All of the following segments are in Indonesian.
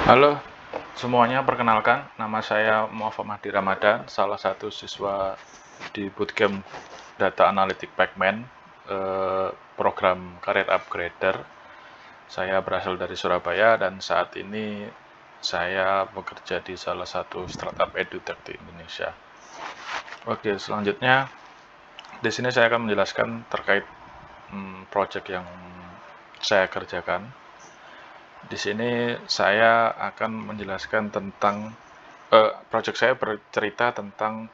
Halo semuanya, perkenalkan nama saya Muhammad Mahdi Ramadan, salah satu siswa di Bootcamp Data Analytic Pacman, program Career Upgrader. Saya berasal dari Surabaya dan saat ini saya bekerja di salah satu startup edutech di Indonesia. Oke, selanjutnya di sini saya akan menjelaskan terkait project yang saya kerjakan. Di sini saya akan menjelaskan tentang project saya bercerita tentang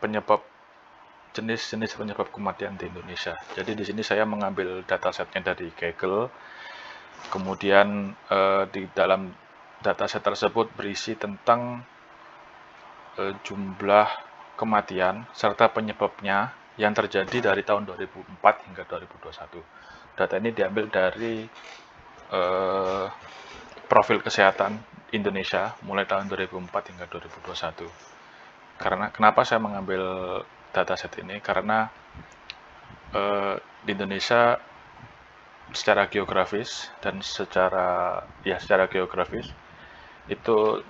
penyebab jenis-jenis penyebab kematian di Indonesia. Jadi di sini saya mengambil datasetnya dari Kaggle. Kemudian di dalam dataset tersebut berisi tentang jumlah kematian serta penyebabnya yang terjadi dari tahun 2004 hingga 2021. Data ini diambil dari profil kesehatan Indonesia mulai tahun 2004 hingga 2021. Karena kenapa saya mengambil dataset ini? Karena di Indonesia secara geografis dan secara geografis itu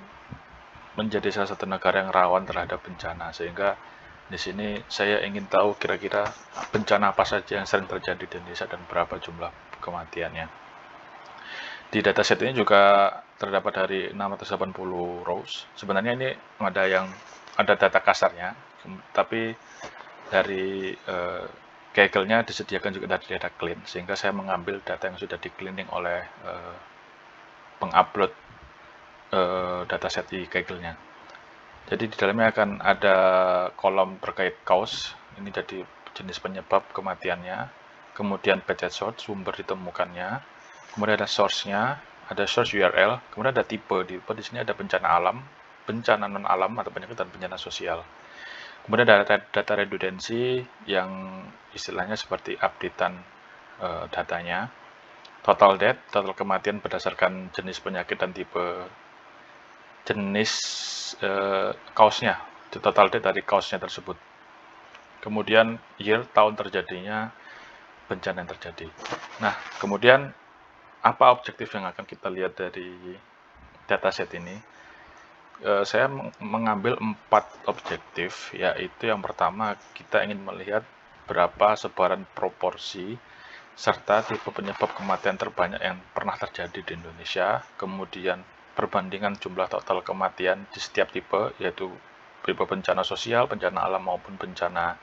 menjadi salah satu negara yang rawan terhadap bencana, sehingga di sini saya ingin tahu kira-kira bencana apa saja yang sering terjadi di Indonesia dan berapa jumlah kematiannya. Di dataset ini juga terdapat dari 680 rows. Sebenarnya ini ada data kasarnya, tapi dari Kaggle-nya disediakan juga data clean, sehingga saya mengambil data yang sudah di cleaning oleh pengupload dataset di Kaggle-nya. Jadi di dalamnya akan ada kolom terkait cause, ini jadi jenis penyebab kematiannya, kemudian path source, sumber ditemukannya, kemudian ada source-nya, ada source URL, kemudian ada tipe di sini ada bencana alam, bencana non alam atau penyakit, dan bencana sosial. Kemudian ada data redundancy yang istilahnya seperti updatean datanya, total death, total kematian berdasarkan jenis penyakit dan tipe jenis cause-nya, total death dari cause-nya tersebut. Kemudian year, tahun terjadinya bencana yang terjadi. Nah, kemudian apa objektif yang akan kita lihat dari dataset ini? Saya mengambil 4 objektif, yaitu yang pertama kita ingin melihat berapa sebaran proporsi serta tipe penyebab kematian terbanyak yang pernah terjadi di Indonesia, kemudian perbandingan jumlah total kematian di setiap tipe, yaitu tipe bencana sosial, bencana alam maupun bencana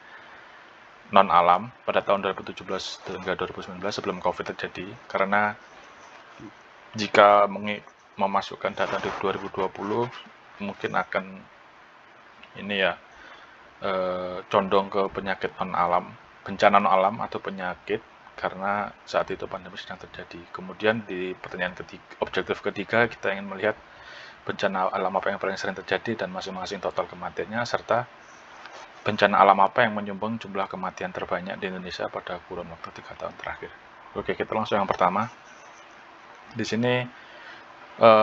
non alam pada tahun 2017 hingga 2019 sebelum COVID terjadi. Karena jika memasukkan data di 2020 mungkin akan condong ke penyakit non alam, bencana non alam atau penyakit, karena saat itu pandemi sedang terjadi. Kemudian di pertanyaan objektif ketiga kita ingin melihat bencana alam apa yang paling sering terjadi dan masing-masing total kematiannya, serta bencana alam apa yang menyumbang jumlah kematian terbanyak di Indonesia pada kurun waktu 3 tahun terakhir. Oke, kita langsung yang pertama. Di sini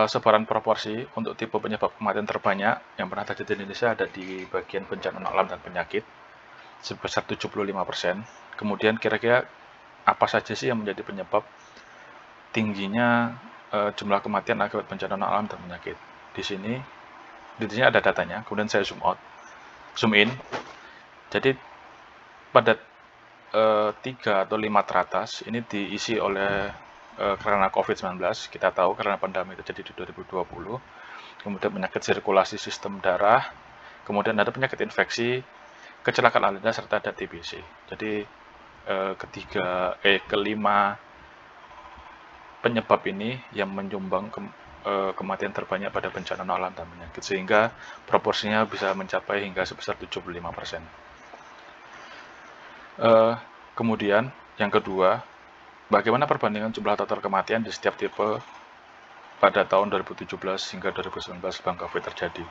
sebaran proporsi untuk tipe penyebab kematian terbanyak yang pernah terjadi di Indonesia ada di bagian bencana alam dan penyakit sebesar 75%. Kemudian kira-kira apa saja sih yang menjadi penyebab tingginya jumlah kematian akibat bencana alam dan penyakit? Di sini ada datanya. Kemudian saya zoom in. Jadi pada 3 atau 5 teratas ini diisi oleh karena COVID-19, kita tahu karena pandemi terjadi di 2020, kemudian penyakit sirkulasi sistem darah, kemudian ada penyakit infeksi, kecelakaan lalu lintas, serta ada TBC. Jadi kelima penyebab ini yang menyumbang kematian terbanyak pada bencana alam dan penyakit, sehingga proporsinya bisa mencapai hingga sebesar 75%. Kemudian yang kedua, bagaimana perbandingan jumlah total kematian di setiap tipe pada tahun 2017 hingga 2019 sebelum COVID terjadi.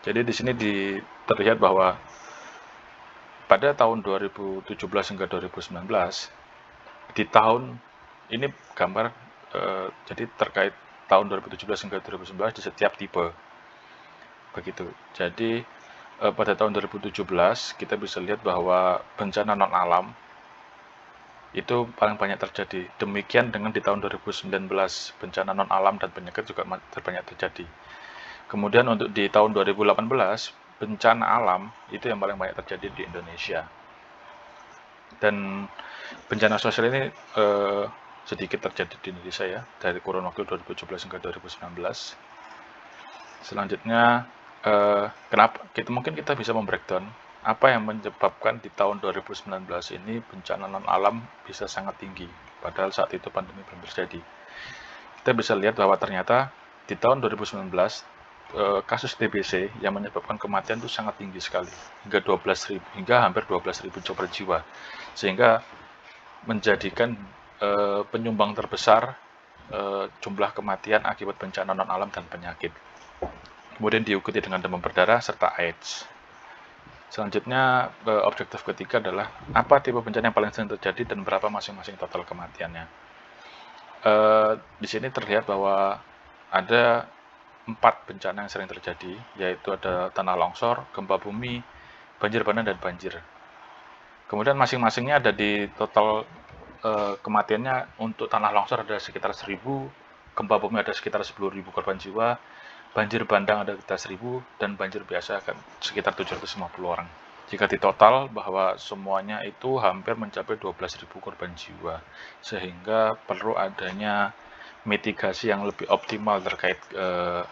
Jadi di sini terlihat bahwa pada tahun 2017 hingga 2019, di tahun ini gambar jadi terkait tahun 2017 hingga 2019 di setiap tipe. Begitu. Jadi pada tahun 2017 kita bisa lihat bahwa bencana non alam itu paling banyak terjadi. Demikian dengan di tahun 2019, bencana non-alam dan penyakit juga terbanyak terjadi. Kemudian untuk di tahun 2018, bencana alam itu yang paling banyak terjadi di Indonesia. Dan bencana sosial ini sedikit terjadi di Indonesia ya, dari kurun waktu 2017 hingga 2019. Selanjutnya, kenapa mungkin kita bisa membreakdown apa yang menyebabkan di tahun 2019 ini bencana non-alam bisa sangat tinggi, padahal saat itu pandemi belum terjadi. Kita bisa lihat bahwa ternyata di tahun 2019, kasus TBC yang menyebabkan kematian itu sangat tinggi sekali, hingga 12.000, hingga hampir 12.000 per jiwa, sehingga menjadikan penyumbang terbesar jumlah kematian akibat bencana non-alam dan penyakit. Kemudian diikuti dengan demam berdarah serta AIDS. Selanjutnya, objektif ketiga adalah apa tipe bencana yang paling sering terjadi dan berapa masing-masing total kematiannya. Di sini terlihat bahwa ada 4 bencana yang sering terjadi, yaitu ada tanah longsor, gempa bumi, banjir bandang, dan banjir. Kemudian masing-masingnya ada di total kematiannya. Untuk tanah longsor ada sekitar 1.000, gempa bumi ada sekitar 10.000 korban jiwa, banjir bandang ada sekitar 1.000, dan banjir biasa akan sekitar 750 orang. Jika ditotal bahwa semuanya itu hampir mencapai 12.000 korban jiwa, sehingga perlu adanya mitigasi yang lebih optimal terkait 3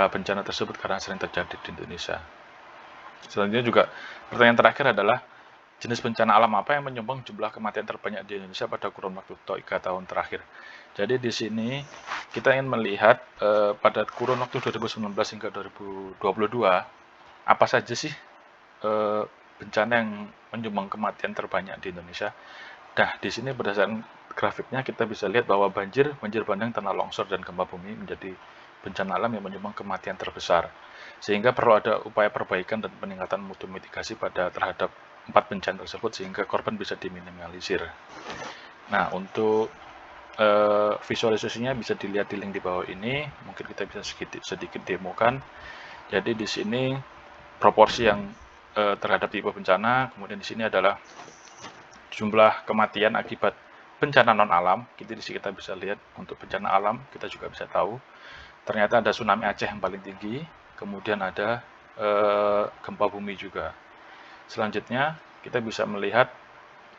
bencana tersebut karena sering terjadi di Indonesia. Selanjutnya juga pertanyaan terakhir adalah jenis bencana alam apa yang menyumbang jumlah kematian terbanyak di Indonesia pada kurun waktu 3 tahun terakhir. Jadi di sini kita ingin melihat pada kurun waktu 2019 hingga 2022 apa saja sih bencana yang menyumbang kematian terbanyak di Indonesia. Nah, di sini berdasarkan grafiknya kita bisa lihat bahwa banjir bandang, tanah longsor, dan gempa bumi menjadi bencana alam yang menyumbang kematian terbesar. Sehingga perlu ada upaya perbaikan dan peningkatan mutu mitigasi terhadap 4 bencana tersebut sehingga korban bisa diminimalisir. Nah, untuk visualisasinya bisa dilihat di link di bawah ini. Mungkin kita bisa sedikit demokan. Jadi di sini proporsi yang terhadap tipe bencana, kemudian di sini adalah jumlah kematian akibat bencana non-alam. Di sini kita bisa lihat untuk bencana alam, kita juga bisa tahu ternyata ada tsunami Aceh yang paling tinggi, kemudian ada gempa bumi juga. Selanjutnya, kita bisa melihat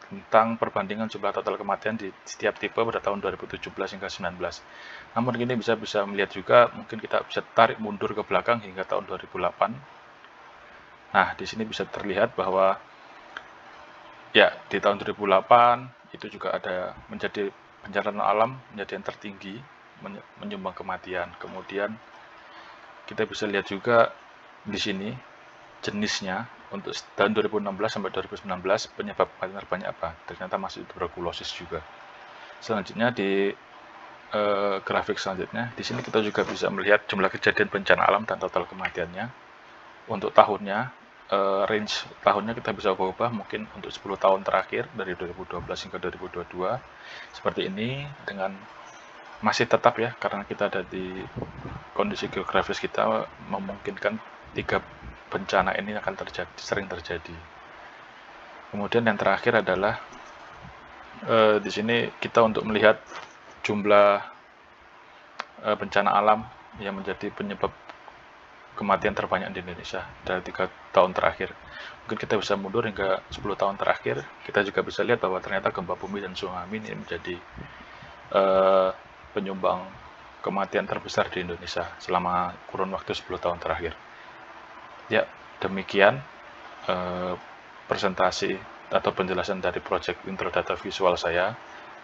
tentang perbandingan jumlah total kematian di setiap tipe pada tahun 2017 hingga 2019. Namun ini bisa melihat juga, mungkin kita bisa tarik mundur ke belakang hingga tahun 2008. Nah, di sini bisa terlihat bahwa ya, di tahun 2008 itu juga ada menjadi bencana alam menjadi yang tertinggi menyumbang kematian. Kemudian kita bisa lihat juga di sini jenisnya untuk tahun 2016 sampai 2019 penyebab kematian terbanyak apa? Ternyata masih tuberkulosis juga. Selanjutnya di grafik selanjutnya, di sini kita juga bisa melihat jumlah kejadian bencana alam dan total kematiannya. Untuk tahunnya, range tahunnya kita bisa ubah mungkin untuk 10 tahun terakhir dari 2012 hingga 2022 seperti ini, dengan masih tetap ya, karena kita ada di kondisi geografis kita memungkinkan 3 bencana ini akan sering terjadi. Kemudian yang terakhir adalah di sini kita untuk melihat jumlah bencana alam yang menjadi penyebab kematian terbanyak di Indonesia dari 3 tahun terakhir. Mungkin kita bisa mundur hingga 10 tahun terakhir, kita juga bisa lihat bahwa ternyata gempa bumi dan tsunami ini menjadi penyumbang kematian terbesar di Indonesia selama kurun waktu 10 tahun terakhir. Ya, demikian presentasi atau penjelasan dari Project Intro Data Visual saya.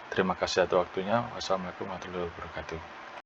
Terima kasih atas waktunya. Wassalamualaikum warahmatullahi wabarakatuh.